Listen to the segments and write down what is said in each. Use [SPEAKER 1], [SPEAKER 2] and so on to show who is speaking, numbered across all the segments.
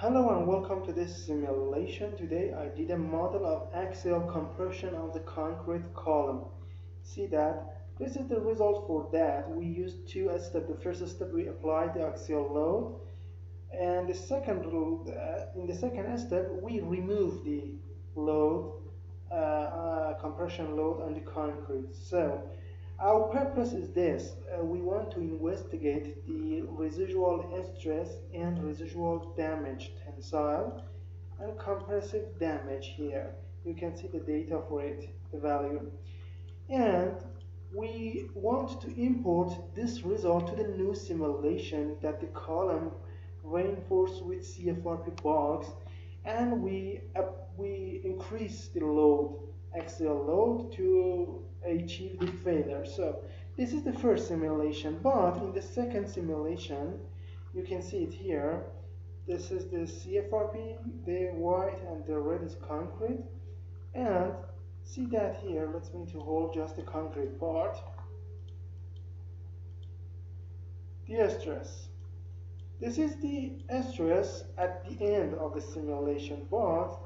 [SPEAKER 1] Hello and welcome to this simulation. Today I did a model of axial compression of the concrete column. See that? This is the result for that. We used two steps. The first step we applied the axial load, and in the second step we remove the load, compression load on the concrete. So our purpose is this. We want to investigate the residual stress and residual damage, tensile and compressive damage here. You can see the data for it, the value. And we want to import this result to the new simulation that the column reinforced with CFRP box, and we increase the load, axial load, to achieve the failure. So this is the first simulation, but in the second simulation, you can see it here. This is the CFRP, the white and the red is concrete, and see that here. Let's me to hold just the concrete part. The stress. This is the stress at the end of the simulation, but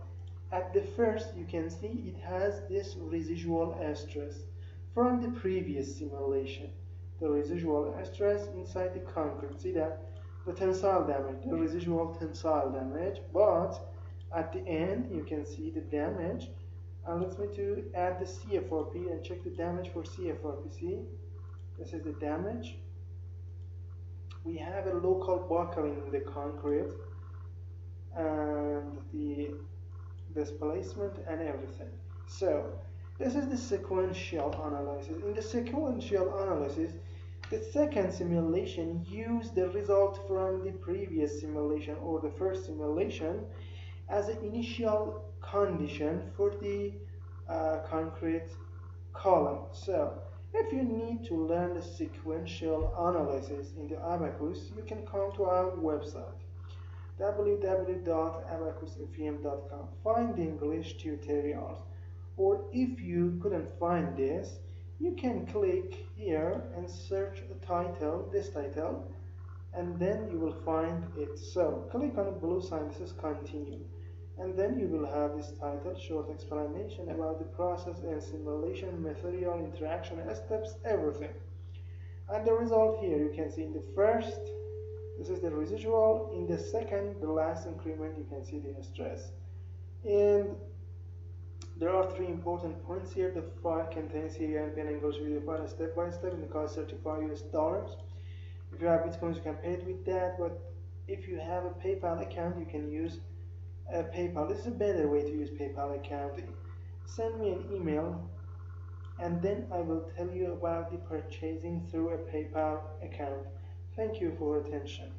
[SPEAKER 1] at the first you can see it has this residual stress from the previous simulation. The residual stress inside the concrete. See that? The tensile damage, the residual tensile damage, but at the end you can see the damage. And let's me to add the CFRP and check the damage for CFRP. See, this is the damage. We have a local buckling in the concrete and the displacement and everything. So this is the sequential analysis. In the sequential analysis, the second simulation used the result from the previous simulation or the first simulation as an initial condition for the concrete column. So if you need to learn the sequential analysis in the Abacus, you can come to our website www.abacusfm.com. Find the English tutorials, or if you couldn't find this, you can click here and search a title, this title, and then you will find it. So click on the blue sign, this is continue, and then you will have this title, short explanation about the process and simulation, material interaction steps, everything. And the result here you can see in the first, this is the residual. In the second, the last increment, you can see the stress. And there are three important points here. The file contains here and pen English video file step by step, and it costs $35 US. If you have Bitcoins, you can pay it with that, but if you have a PayPal account, you can use PayPal. This is a better way to use PayPal account. Send me an email, and then I will tell you about the purchasing through a PayPal account. Thank you for your attention.